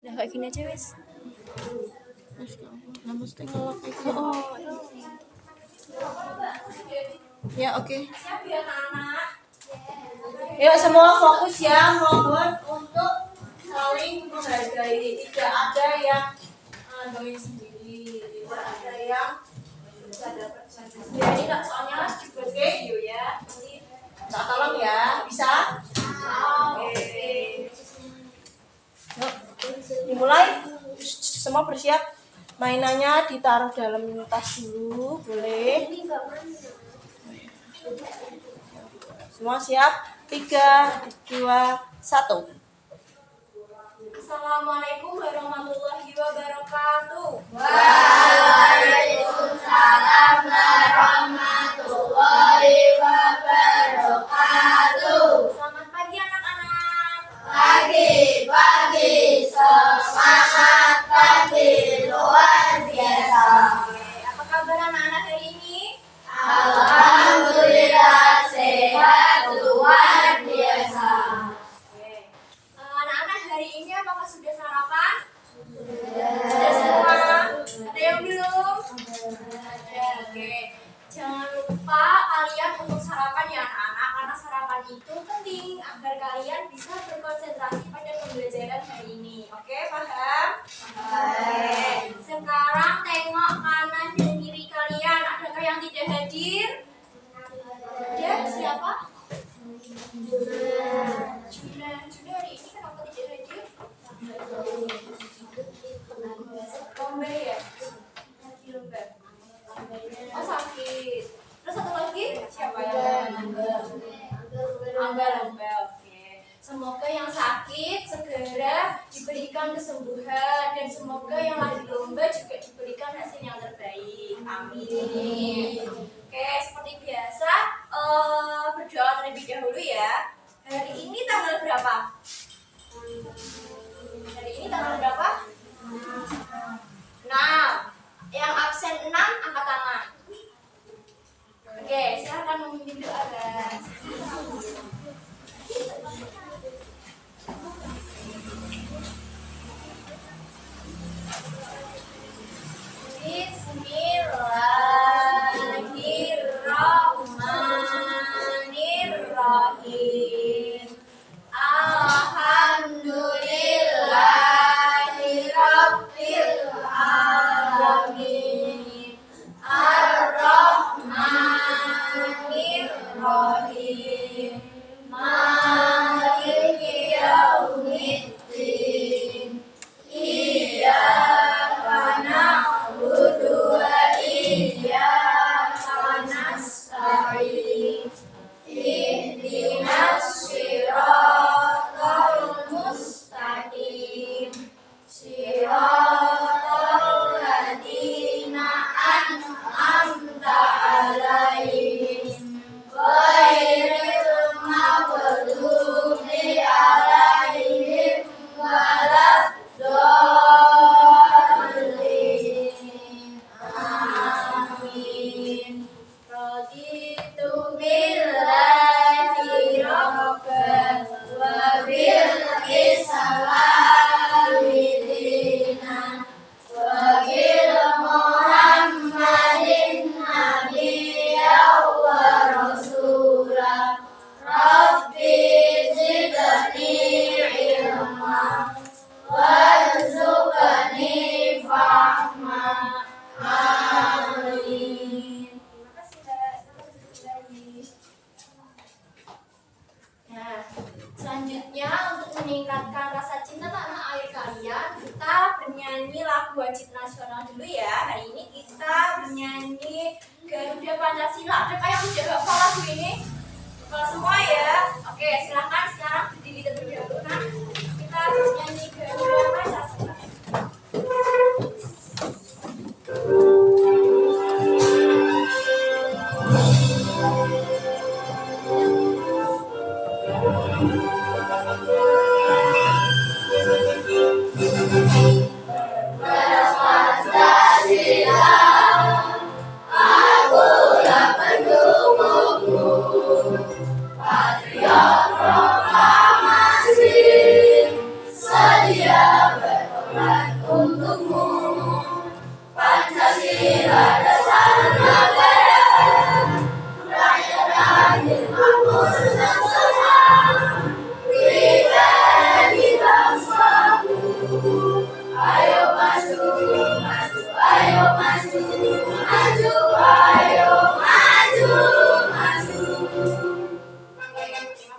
Udah kayak gini aja wes. Nah, mesti ngelak kayak gitu. Ya, oke. Siap ya anak-anak. Yuk semua fokus ya, mohon untuk saling menghargai. Tidak ada yang ngandungin sendiri, tidak ada yang bisa dapat sendiri. Ini tak soalnya sebagai yuk ya. Nanti tak tolong ya, bisa? Oke. Yuk, dimulai. Semua bersiap. Mainannya ditaruh dalam tas dulu, boleh? Semua siap? 3, 2, 1. Assalamualaikum warahmatullahi wabarakatuh. Waalaikumsalam warahmatullahi wabarakatuh. Selamat pagi anak-anak. Pagi, semangat pagi luar biasa. Apa kabar anak-anak hari ini? Alhamdulillah sehat luar biasa. Anak-anak hari ini apakah sudah sarapan? Sudah semua? Ada yang belum? Ada. Oke. Jangan lupa kalian untuk sarapan ya anak-anak, karena sarapan itu penting agar kalian bisa berkonsentrasi pada pembelajaran hari ini. Oke, paham? Oke. Sekarang tengok kanan dan kiri kalian. Adakah yang tidak hadir? Ada. Siapa? Sudah hari ini kenapa tidak hadir? Lomba ya? Lomba. Oh sakit. Terus satu lagi siapa yang Angga lomba? Oke. Semoga yang sakit segera diberikan kesembuhan dan semoga yang lagi lomba juga diberikan hasil yang terbaik. Amin. Oke, seperti biasa berdoa terlebih dahulu ya. Hari ini tanggal berapa? Hari ini tanggal berapa? 6. Yang absen 6 angkat tangan. Oke, silakan memimpin doa guys. Bismillahirrahmanirrahim. Alhamdulillahirabbil alamin. Ar-Rahmanir-Rahim. Maliki yaumiddin. Iyyaka na'budu wa iyyaka nasta'in. Ihdinas siratal mustaqim. Siratal ladzina an'amta 'alaihim ghairil maghdubi 'alaihim waladdallin. Amin. Raditu billahi rabban wa bil islami dinan wa bil muhammadin nabiyyan wa rasula. Rabbi zidni ilma warzuqni fahma. Amin. Terima kasih Mbak. Selamat lagi. Nah, selanjutnya untuk meningkatkan rasa cinta tanah air kalian, kita bernyanyi lagu wajib nasional dulu ya. Hari ini kita bernyanyi Garuda Pancasila. Adakah yang sudah hafal lagu ini? Hafal semua ya? Oke, silakan sekarang berdiri terlebih dahulu. Nah, kita bernyanyi Garuda Pancasila. Pancasila, akulah pendukungmu. Patriot proklamasi, sedia Terima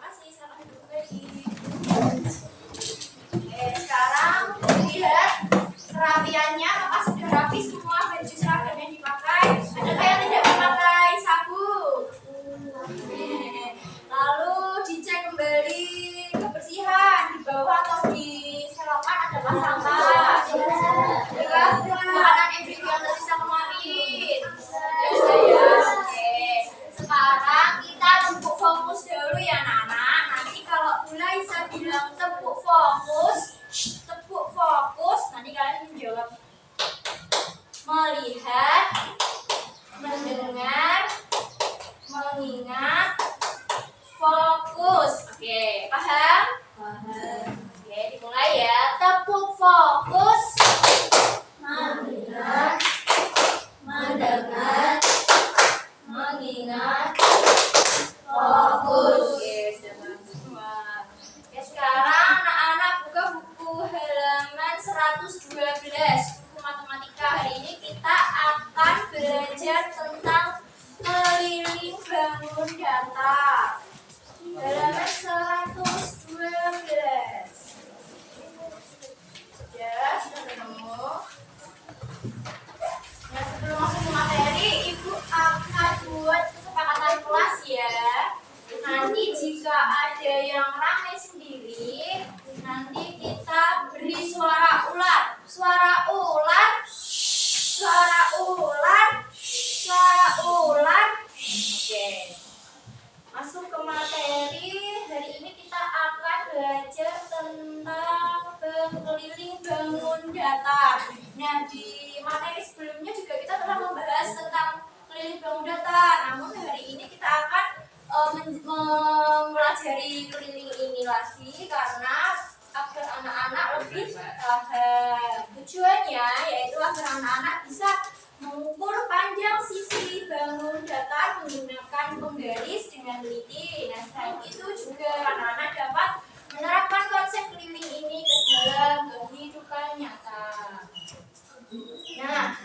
kasih. Selamat duduk kembali. Oke, sekarang lihat kerapiannya. Apakah sudah rapi semua baju seragam yang dipakai? Adakah yang tidak memakai sabu? Lalu dicek kembali kebersihan di bawah atau di selokan adakah sampah? Makanan yang yang tersisa kemarin. Ya, oke. Sekarang kita tepuk fokus dulu ya anak-anak. Nanti kalau mulai saya bilang tepuk fokus. Nanti kalian menjawab melihat, mendengar, mengingat, fokus. Oke, paham? Oke, dimulai ya. Tepuk fokus. Melihat, mendengar, mengingat, fokus. Oke, sudah bagus semua. Oke, sekarang anak-anak buka buku halaman 112. Buku matematika. Hari ini kita akan belajar tentang keliling bangun data. Halaman 112. Sudah ketemu. Nah, sebelum masuk ke materi, Ibu akan buat kesepakatan kelas ya. Nanti jika ada yang ramai sendiri, nanti kita beri suara ular. Suara ular. Suara ular. Suara ular. Oke. Masuk ke materi. Hari ini kita akan belajar tentang keliling bangun data. Nah, di materi sebelumnya juga kita telah membahas tentang keliling bangun data. Namun hari ini kita akan mempelajari keliling ini lagi karena agar anak-anak lebih paham. Tujuannya yaitu agar anak-anak bisa mengukur panjang sisi bangun data menggunakan penggaris dengan teliti. Nah, selain itu juga anak-anak dapat menerapkan konsep keliling ini ke dalam kehidupan nyata. Nah,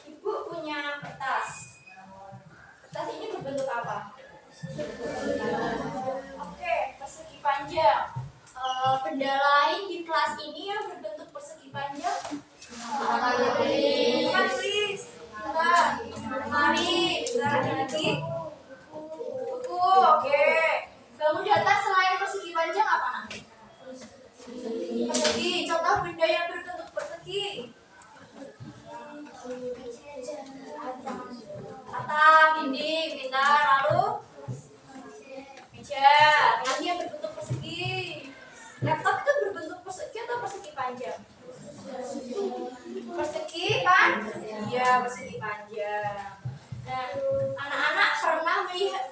Ibu punya kertas. Kertas ini berbentuk apa? Oke, persegi panjang. Benda lain di kelas ini yang berbentuk persegi panjang? Mari, ada lagi. Buku, oke. Bangun data selain persegi panjang apa nanti? Persegi. Contoh benda yang berbentuk persegi. Atap, dinding, pintar, lalu meja. Lagi yang berbentuk persegi. Laptop itu berbentuk persegi atau persegi panjang? Persegi kan? Iya, persegi panjang. Nah, anak-anak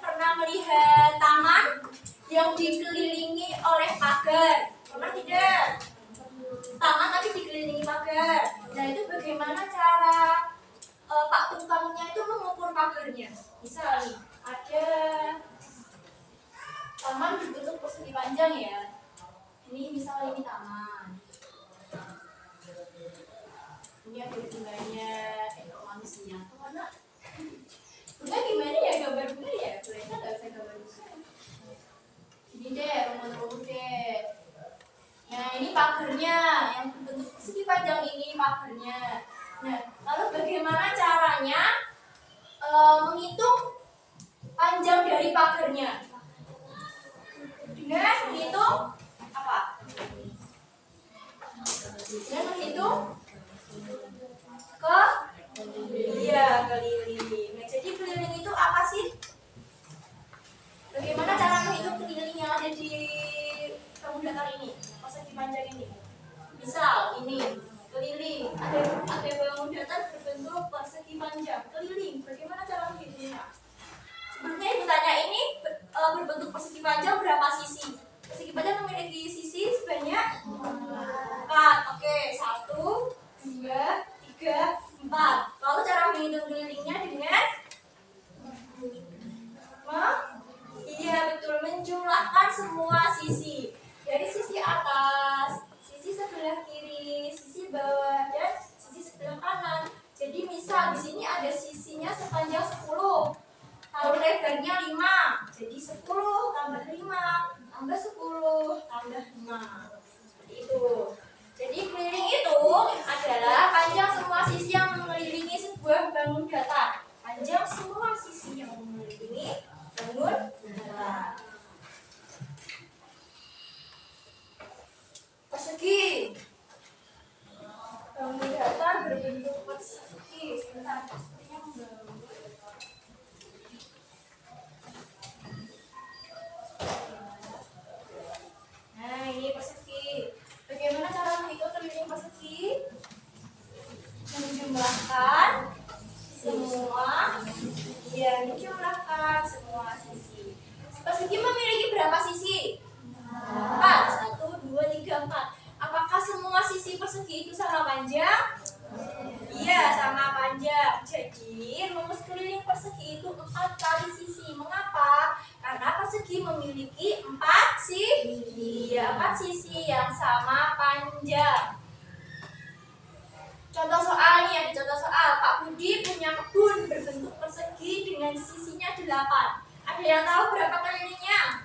pernah melihat taman yang dikelilingi oleh pagar? Pernah tidak? Taman tapi dikelilingi pagar. Nah, itu bagaimana cara Pak tukangnya itu mengukur pagarnya? Misal nih, ada taman berbentuk persegi panjang ya. Ini misal ini taman. Ini ada bunganya, manusia. Mana? Bunga gimana ya gambar bunga ya? Boleh nggak saya gambar bunga? Ini deh, rumput-rumput deh. Nah, ini pagarnya yang berbentuk persegi panjang ini pagarnya. Nah, lalu bagaimana caranya menghitung panjang dari pagarnya? Dengan menghitung apa? Dengan menghitung keliling. Nah, jadi keliling itu apa sih? Bagaimana cara menghitung keliling yang ada di bangun datar ini? Persegi panjang ini. Misal ini keliling, ada bangun datar berbentuk persegi panjang. Keliling, bagaimana cara menghitungnya? Sebelumnya ibu tanya ini berbentuk persegi panjang berapa sisi? Persegi panjang memiliki sisi sebanyak 4. Oke, 1, 2, Nah, seperti itu. Jadi keliling itu adalah panjang semua sisi yang mengelilingi sebuah bangun datar. Panjang semua sisi yang mengelilingi bangun datar. Persegi. Bangun datar berbentuk persegi. Sebentar, sepertinya mengganggu. Nah, ini persegi. Bagaimana cara menghitung keliling persegi? Menjumlahkan semua sisi. Persegi memiliki berapa sisi? 4. 1, 2, 3, 4. Apakah semua sisi persegi itu sama panjang? Iya, sama panjang. Jadi, rumus keliling persegi itu 4 kali sisi. Mengapa? Karena persegi memiliki 4 sisi. Iya, 4 sisi yang sama panjang. Contoh soal nih, ada contoh soal. Pak Budi punya kebun berbentuk persegi dengan sisinya 8. Ada yang tahu berapa kelilingnya?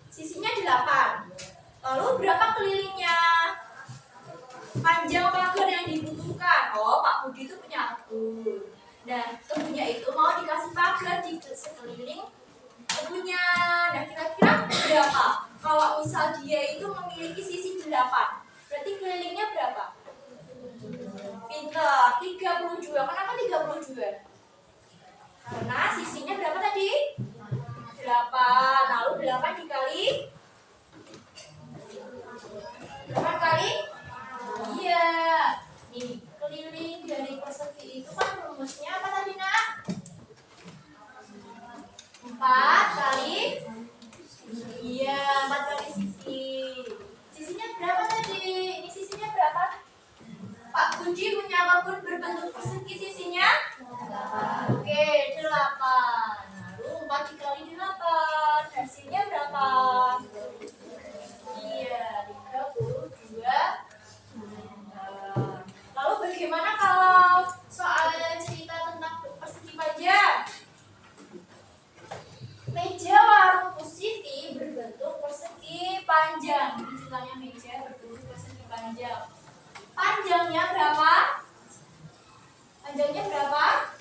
Sisinya 8. Lalu berapa kelilingnya? Panjang pagar yang dibutuhkan. Oh, Pak Budi itu punya kebun. Nah, kebunnya itu mau dikasih pagar di sekeliling kebunnya. Nah, kira-kira berapa? Kalau misal dia itu memiliki sisi 8, berarti kelilingnya berapa? Pintar, 32. Kenapa 32? Karena sisinya berapa tadi? 8. Lalu 8 dikali 8 kali? Iya. Nih, keliling dari persegi itu kan rumusnya apa tadi, Nak? 4 kali? Iya, 4 kali sisi. Sisinya berapa tadi? Ini sisinya berapa? Pak Budi punya kebun berbentuk persegi, sisinya 8. Oke, 8. Lalu 4 dikali 8, hasilnya berapa? Iya, 32. Lalu bagaimana kalau soal cerita tentang persegi panjang? Meja warung Bu Siti berbentuk persegi panjang. Ini ceritanya meja berbentuk persegi panjang. Panjangnya berapa? Panjangnya berapa?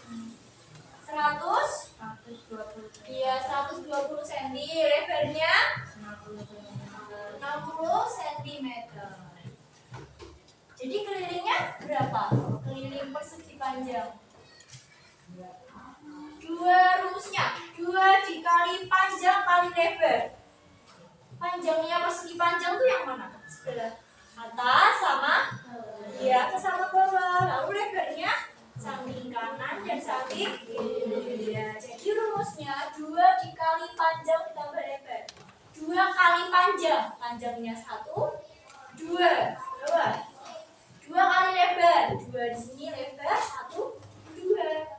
100? 120. Iya, 120 cm. Lebarnya 60 cm. Jadi kelilingnya berapa? Keliling persegi panjang. 2 rumusnya. 2 dikali panjang kali lebar. Panjangnya persegi panjang itu yang mana? Sebelah atas sama? Iya, atas sama bawah. Lalu lebarnya samping kanan dan samping kiri. Ya, jadi rumusnya 2 dikali panjang ditambah lebar. 2 kali panjang. Panjangnya 1, 2. Berapa? 2 kali lebar. 2 di sini lebar, 1, 2.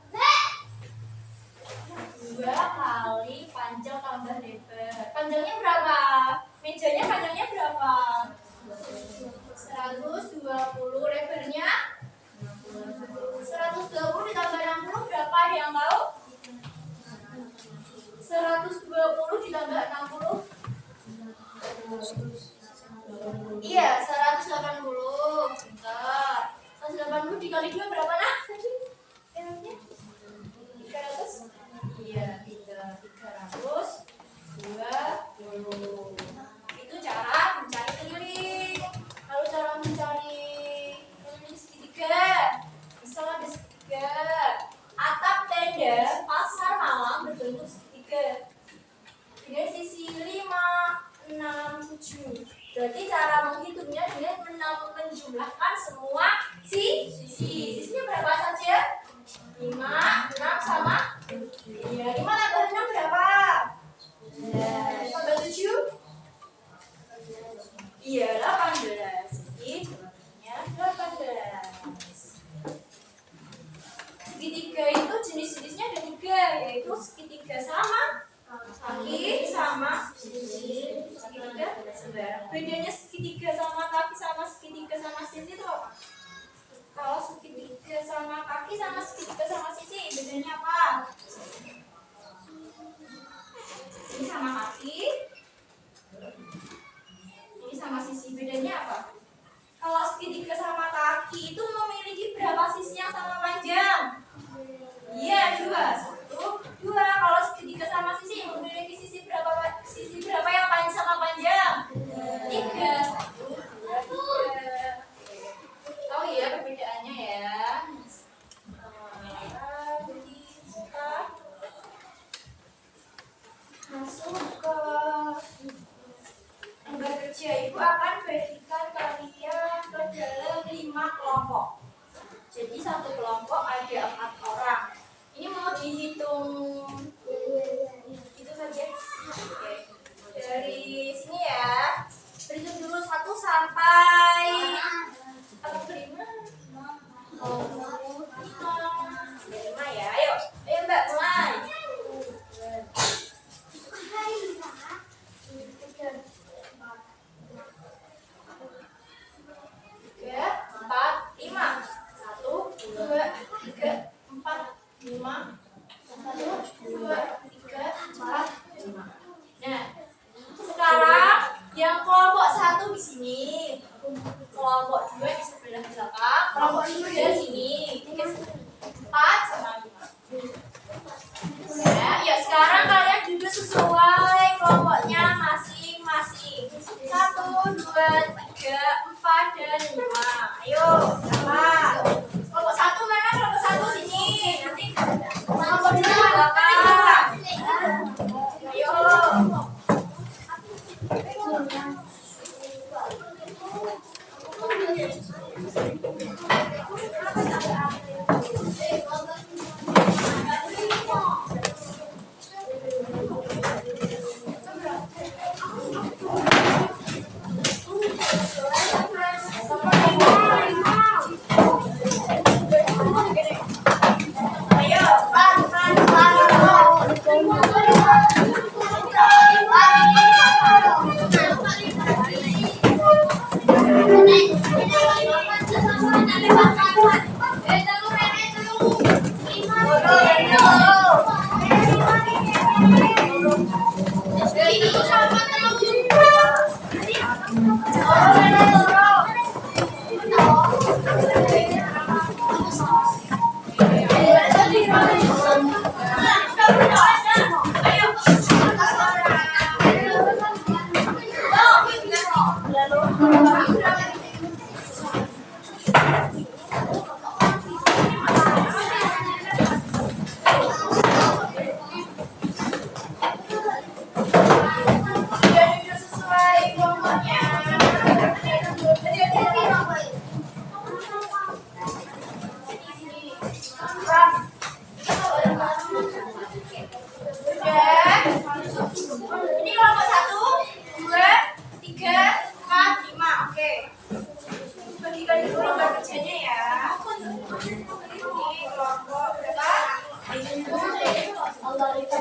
2 kali panjang tambah lebar. Panjangnya berapa? Mejanya panjangnya berapa? 120. Lebarnya 120 ditambah 60 berapa? Ada yang tahu? 120 ditambah 60. Iya, 180. Bentar. 180 dikali 2 berapa, Nak? Tadi? 300? Iya, 320. Itu cara mencari keliling. Lalu cara mencari keliling segitiga. Misal ada segitiga. Atap tenda pasar malam berbentuk segitiga. Dengan sisi 5, 6, 7. Berarti cara menghitungnya dengan menjumlahkan semua sisi. Sisinya berapa saja? 5, 6 sama? Iya, 5 tambah 6 berapa? tambah 7? Iya, 18. Jadi jawabannya 18. Segitiga itu jenis-jenisnya ada 3, yaitu segitiga sama kaki sama sisi. Segitiga sebelah. Bedanya segitiga sama kaki sama segitiga sama sisi itu apa? Kalau segitiga sama kaki sama segitiga sama sisi, bedanya apa? Ini sama kaki, Bedanya apa? Kalau segitiga sama kaki itu memiliki berapa sisi yang sama panjang? Iya, 2. 1, 2. Kalau segitiga sama sisi memiliki sisi berapa yang panjang sama panjang? 3. 1, 2, 3. Tahu ya perbedaannya ya. Jadi kita masuk ke gambar kerja. Ibu akan bagikan kalian ke dalam 5 kelompok. Jadi satu kelompok ada 4 orang. Ini mau dihitung itu saja. Oke. Dari sini ya. Berhitung dulu 1 sampai 5. 5 ya. Ayo Mbak mulai. 5. Nah, sekarang yang kelompok 1 di sini, kelompok 2 di sebelah belakang, kelompok 3 di sini, 4 sama 5. Ya, sekarang kalian duduk sesuai kelompoknya masing-masing. 1, 2, 3, 4 dan 5. Ayo, berapa? Kelompok 1 mana? Kelompok 1 sini. Nanti kelompok 2 belakang. Ayo. Ayo, ini kelompok 1, 2, 3, 4, 5. Oke. Bagikan dulu lembar kerjanya ya. Ini kelompok berapa? Berapa ini? Kelompok berapa?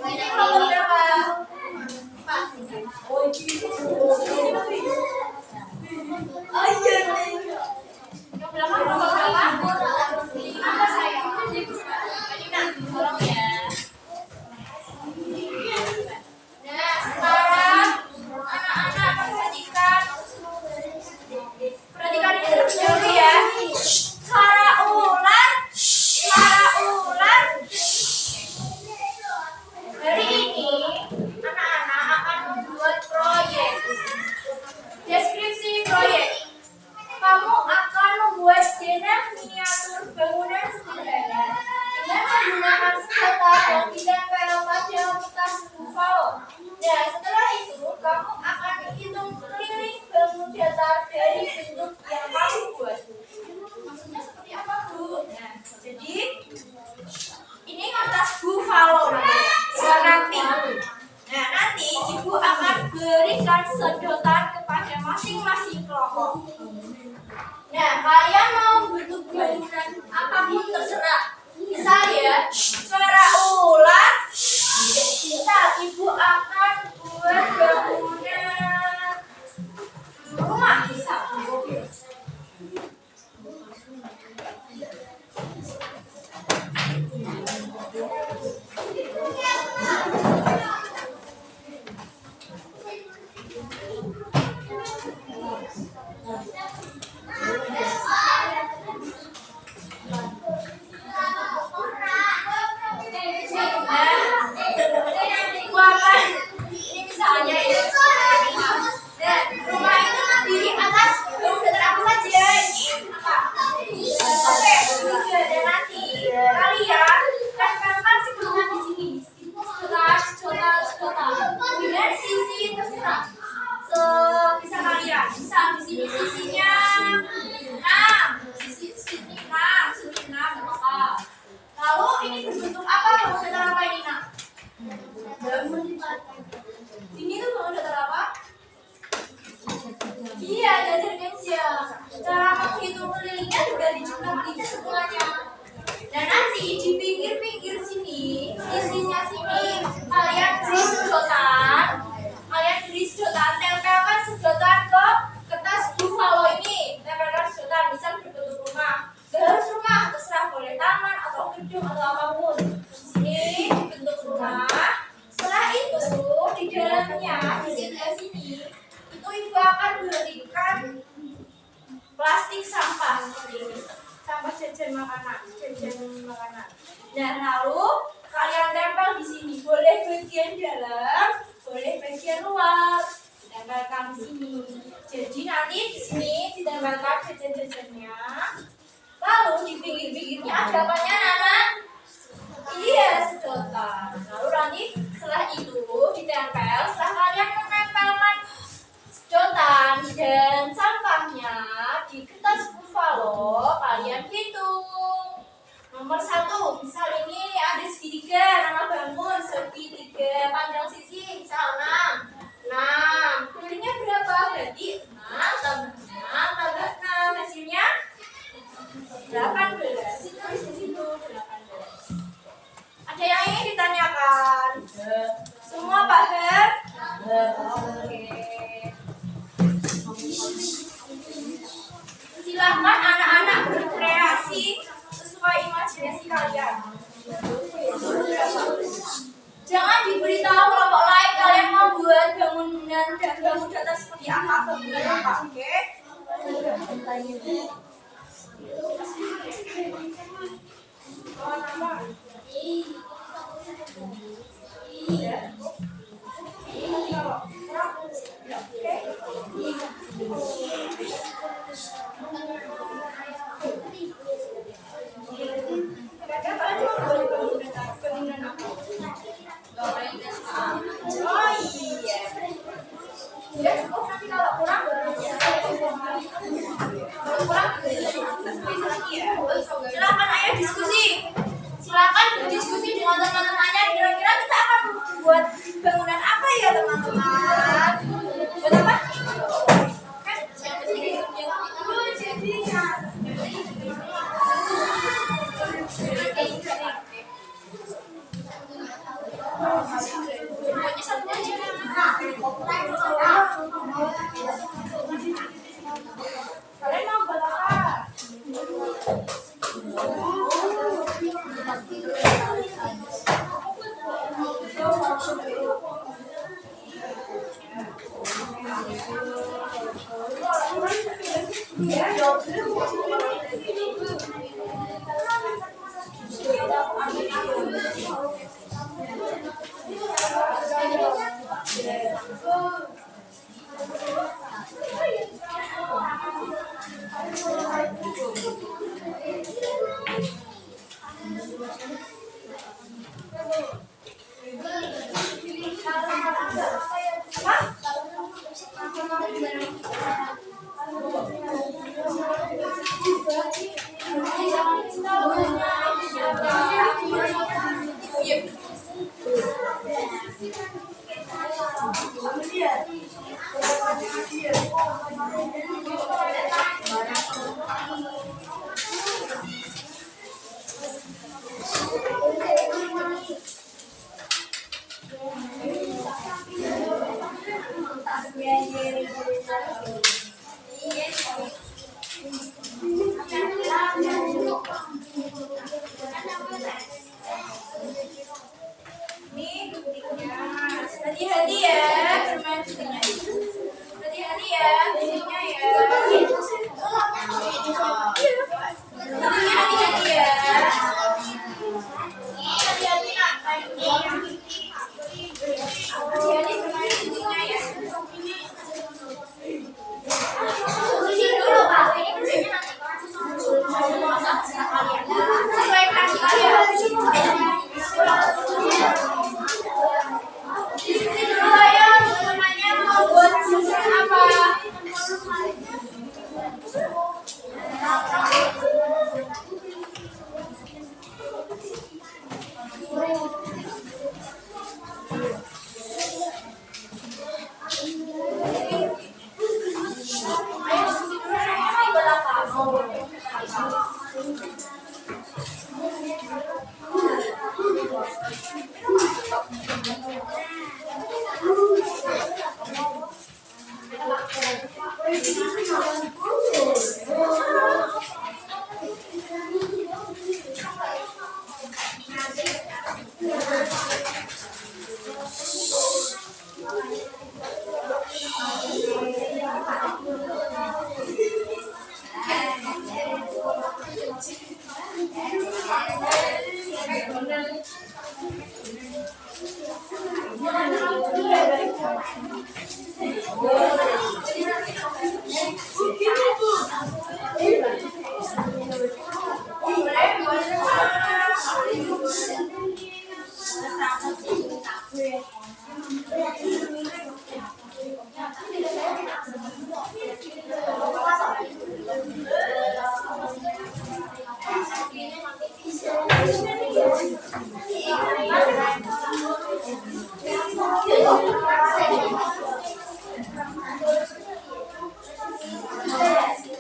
Ini kelompok berapa? 4. Yang belakang kelompok berapa? 5 saya. Nah, tolong ya. Nah, sekarang anak-anak perhatikan ini terlebih dahulu ya. Suara ular, suara ular. Kalian mau bentuk bangunan apapun terserah. Misal ya, suara ular. Misal ibu akan buat bangunan rumah bisa. Ini misalnya ya. Dan rumah itu terdiri atas bangunan apa saja? Ini apa? Oke, dan nanti kalian tempelkan si bangunan di sini. Kemudian sisi terserah. Bisa kalian. Misal di sini sisinya 6, sisi 6, apa? Lalu ini berbentuk apa? Bangunan apa ini, Nak? Ini tuh bangunan apa? Iya, jajar meja. Cara menghitung kelilingnya juga dijumlah tiga semuanya. Dan nanti di pinggir-pinggir sini, sisinya sini, kalian beri sedotan. Tempelkan sedotan ke kertas buffalo ini. Tempelkan sedotan, misal berbentuk rumah. Gak harus rumah, terserah boleh taman atau gedung atau apapun. Di sini bentuk rumah. Setelah itu di dalamnya di sebelah sini itu ibu akan berikan plastik sampah seperti ini, sampah jajan makanan. Nah lalu kalian tempel di sini, boleh bagian dalam, boleh bagian luar, ditempelkan di sini. Jadi nanti di sini ditempelkan jajan-jajannya. Lalu di pinggir-pinggirnya ada apanya, Nana? Iya, sedotan. Lalu nanti setelah itu ditempel, setelah kalian menempelkan sedotan dan sampahnya di kertas buffalo, kalian hitung. Nomor 1, misal ini ada segitiga, nama bangun segitiga, panjang sisi misal 6. Kelilingnya berapa? Berarti 6 tambah 6 tambah 6, hasilnya 18. Tulis di situ 18. Ada yang ingin ditanyakan? Semua paham? Oke. Silahkan anak-anak berkreasi sesuai imajinasi kalian. Jangan diberitahu kelompok lain kalian mau buat bangunan dan bangun data seperti apa, bangunan apa, oke? Silakan ayo diskusi. Silakan berdiskusi dengan teman-temannya. Kira-kira kita akan buat bangunan apa ya, teman-teman? Buat apa? Kan yang penting kalian mau buat apa?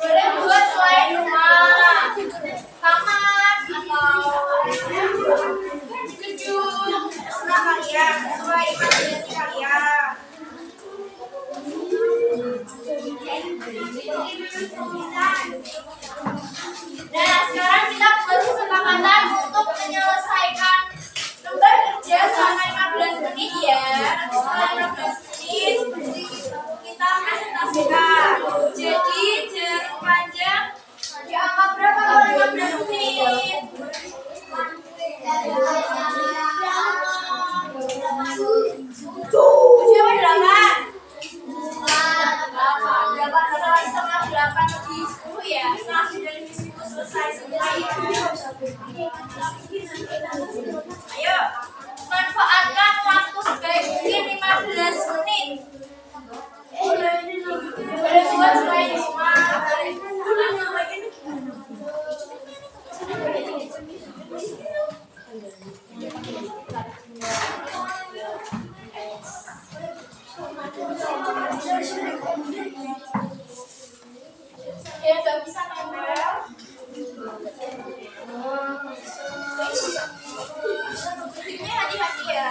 Boleh buat selain rumah, kamar atau gedung rumah kalian sesuai imajinasi kalian. Nah, sekarang kita buat kesepakatan untuk menyelesaikan lembar kerja selama 15 menit ya. Nanti setelah 15 menit kita presentasikan. Jadi jarak panjang dianggap berapa kalau 15 menit? Tujuh apa 8? 8 setengah 8 lebih 10 ya. Setengah 9 lebih 10 selesai semua ya. Ayo, manfaatkan waktu sebaik mungkin 15 menit. Boleh buat selain di rumah. Ya nggak bisa nempel. Ini hati-hati ya.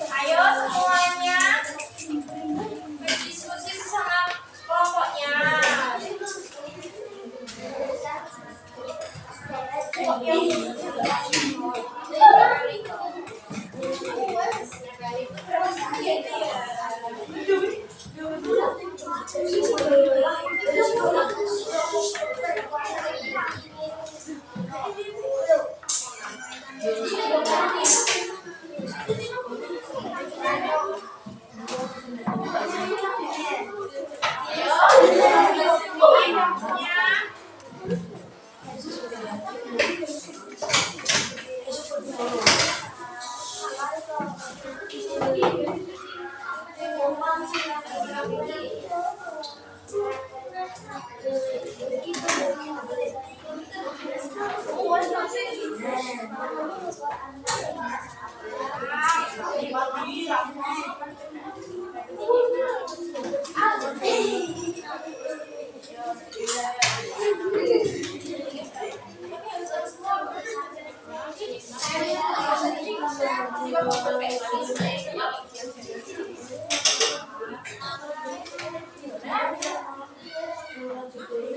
Ayo semuanya berdiskusi sama kelompoknya.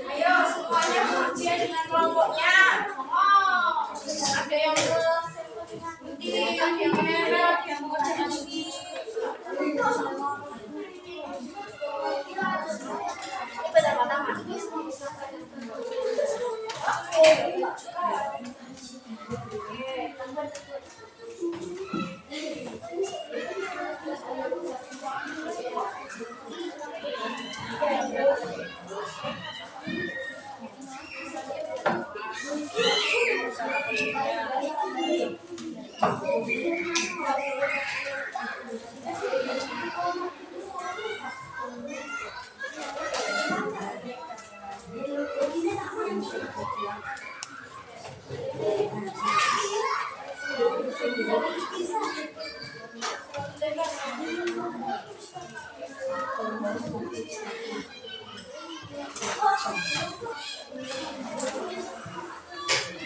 Ayo semuanya bekerja dengan kelompoknya. Oh, ada yang putih, ada yang merah, ada yang mengerjakan ini. Ini pertama-tama.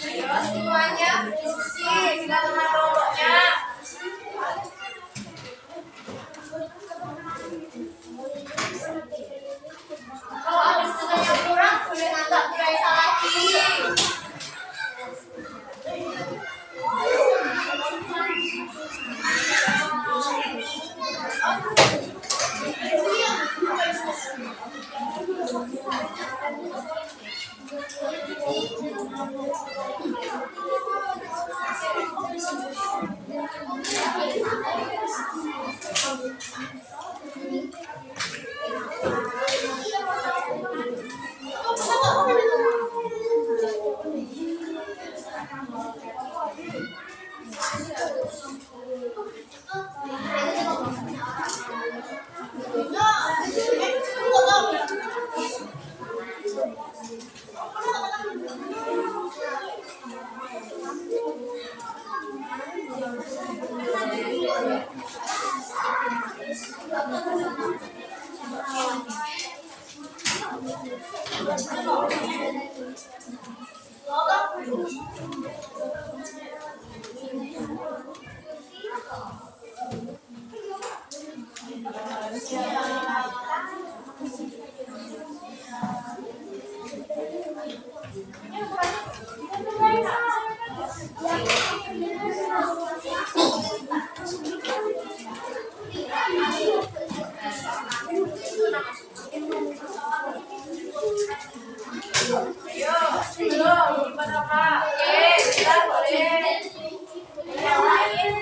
Ayo semuanya berdiskusi dengan teman kelompoknya. Kalau ada sesuatu yang kurang, boleh minta diperiksa lagi. Ayo, belum, gimana Pak? Oke, kita boleh. Yang lain,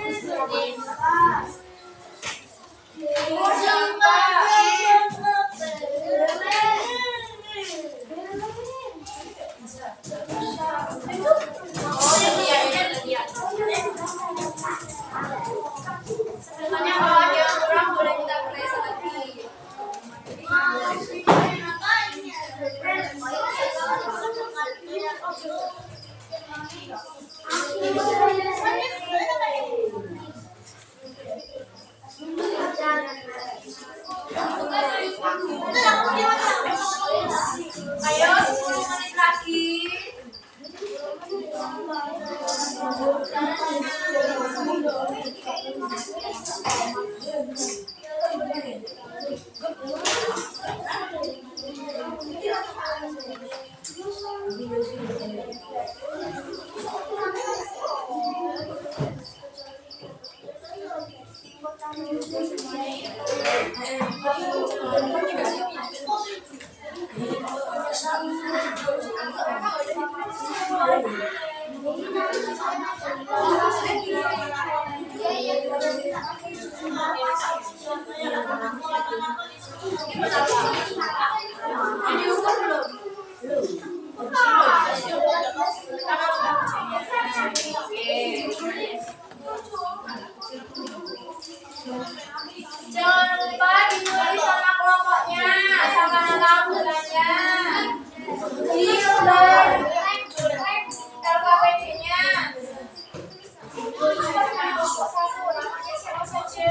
Sebenarnya kalau ada yang kurang boleh kita periksa lagi. Ayo 10 menit lagi. Jangan lupa ditulis sama kelompoknya, sama nama anggarannya, di LKPD-nya. Kelompok 1 namanya siapa saja?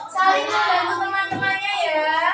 Saling membantu teman-temannya ya.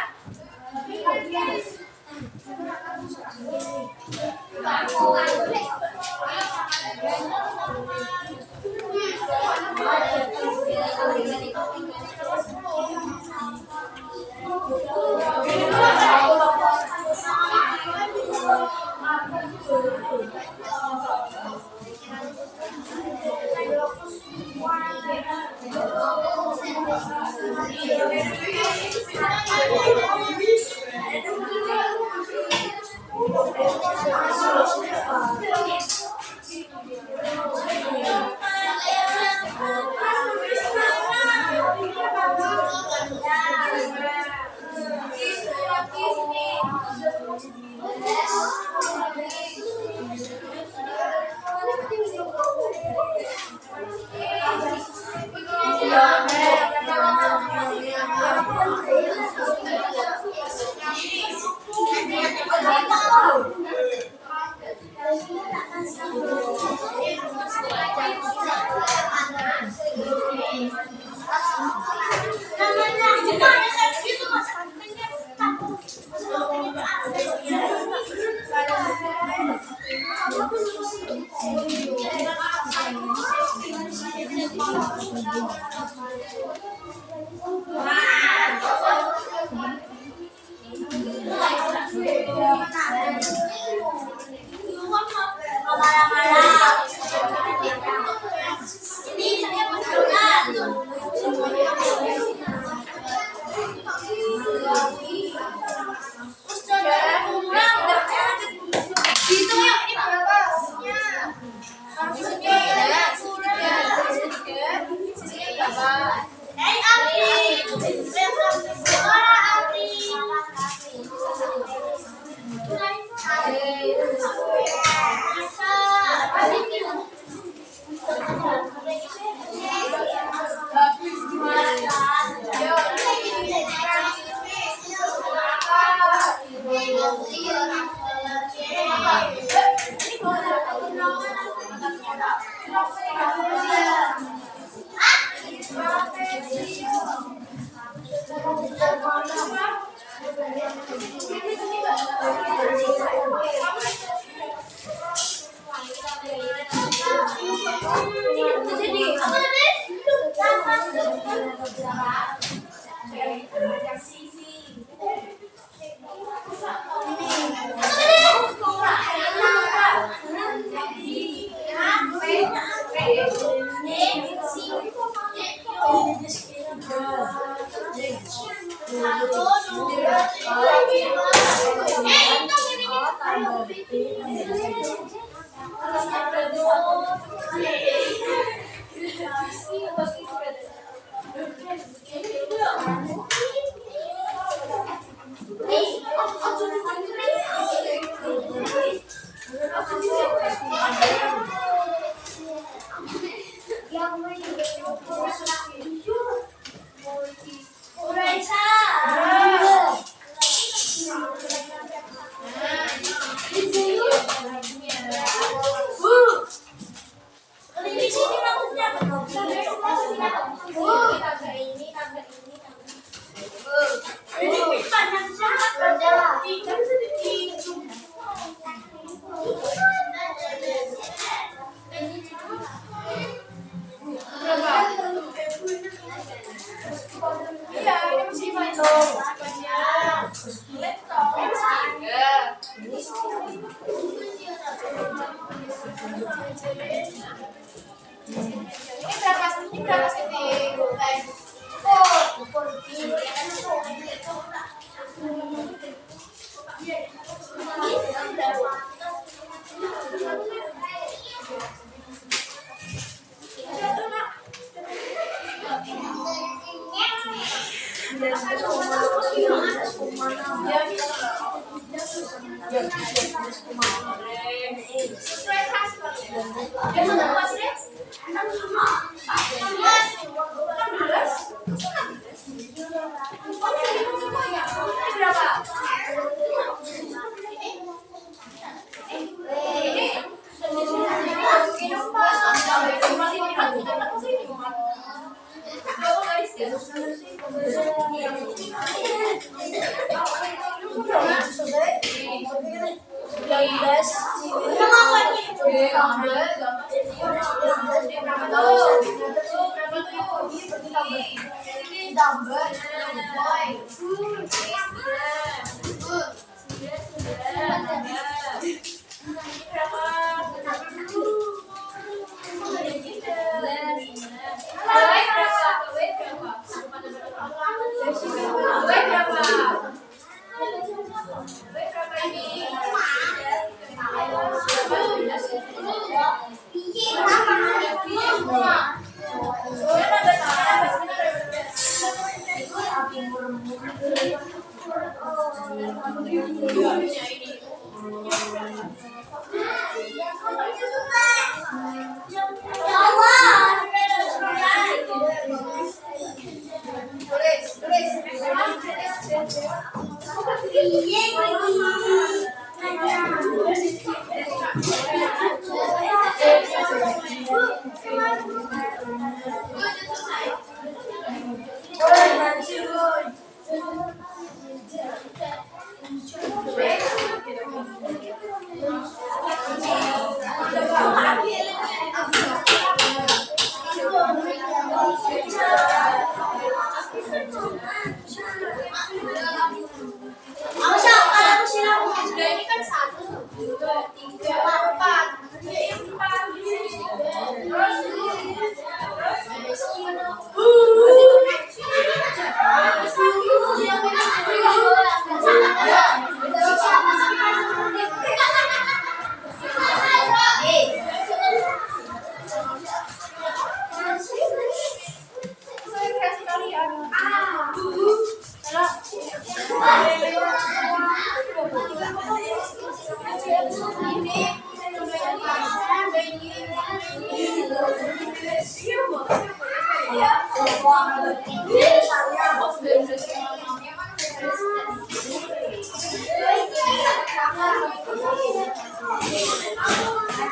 Ini saya masukkan. Gitu ya, ini berapa? Maksudnya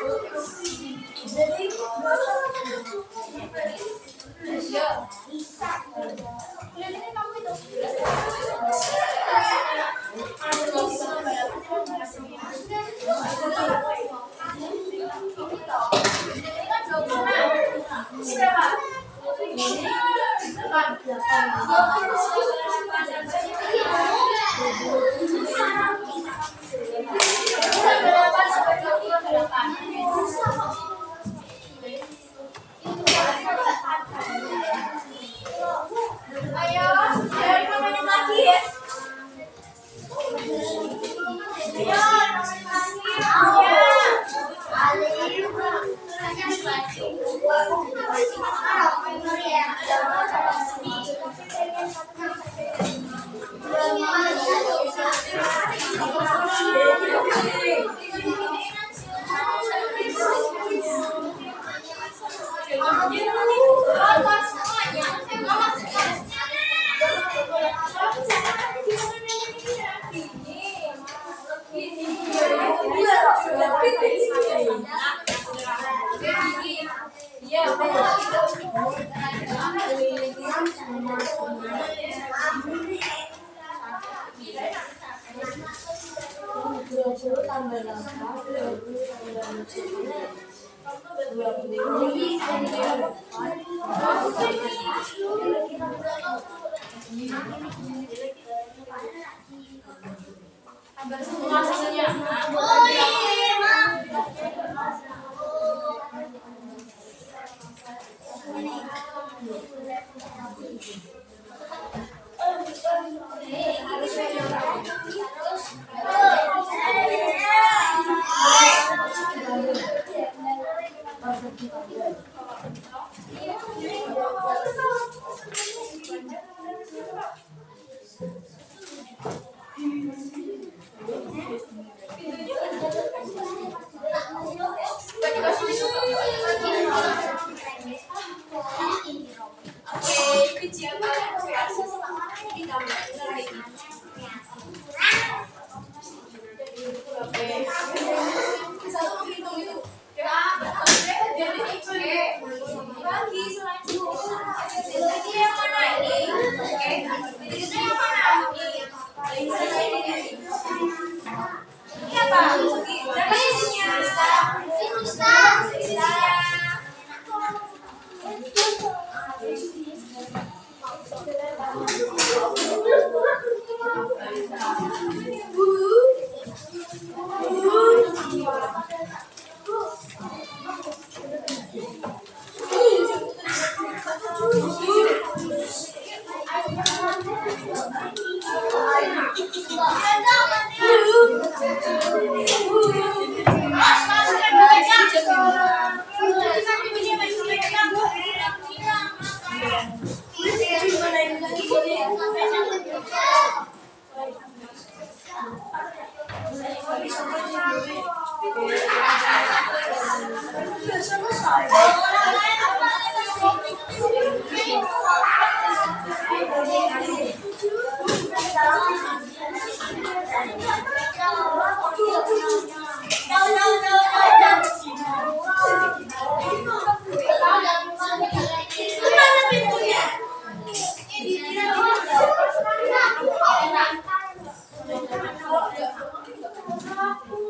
Ayo, ayo 5 menit lagi ya. Ayo, 5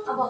Apa?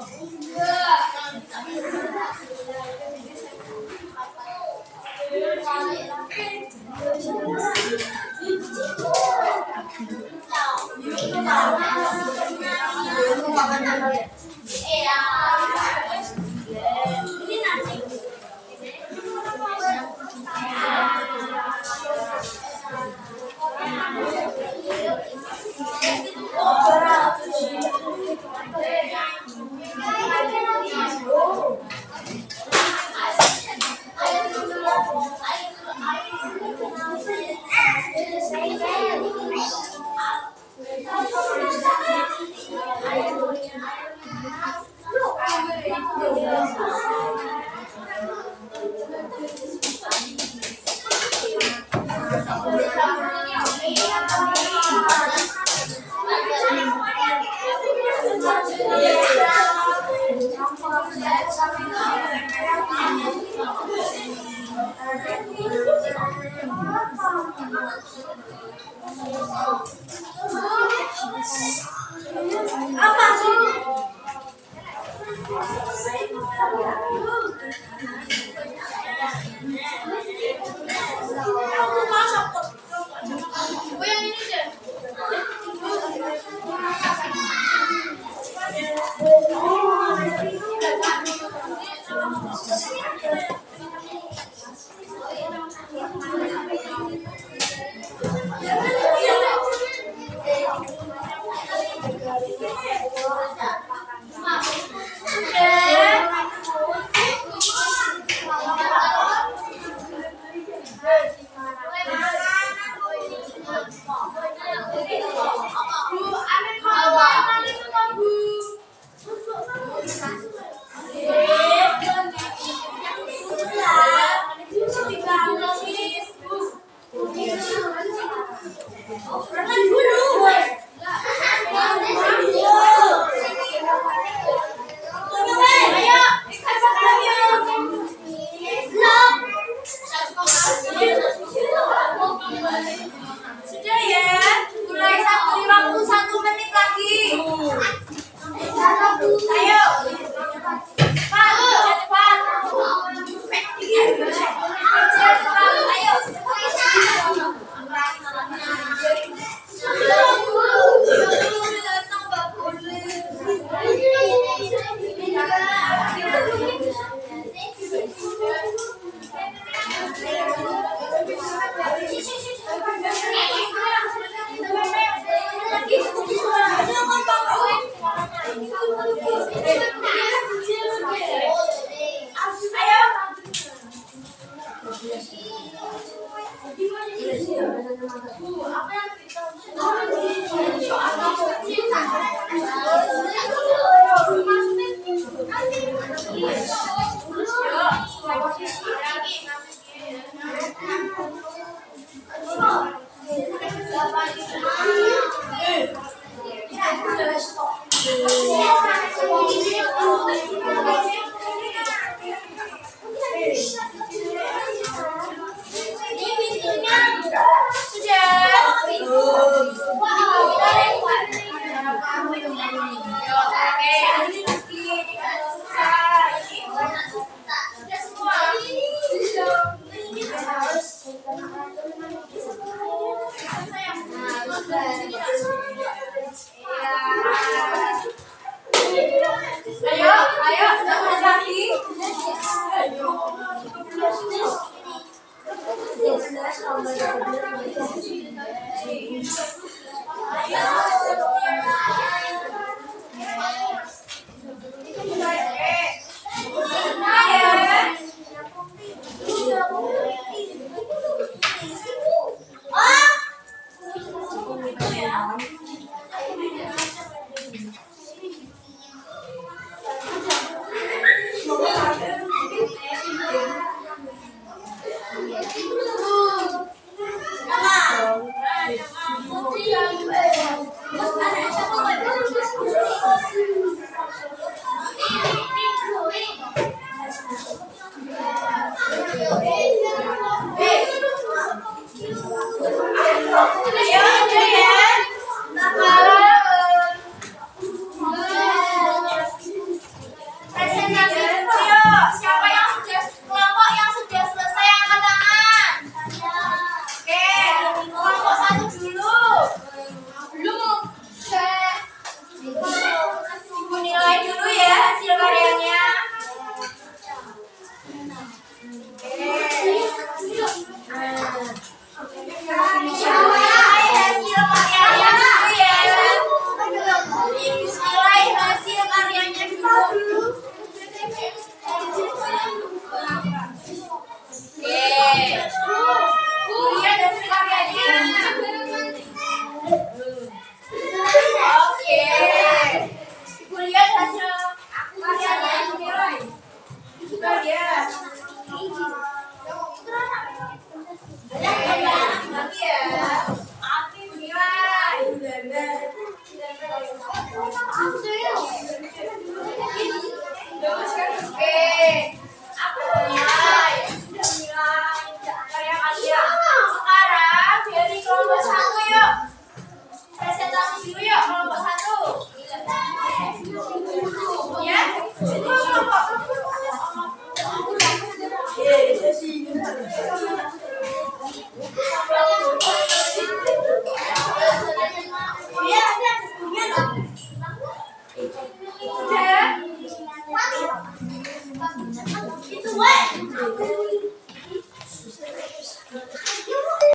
Sudah ya, mulai waktu 1 menit lagi. Ayo, cepat, cepat. Ayo, ayo, jangan lagi. Aku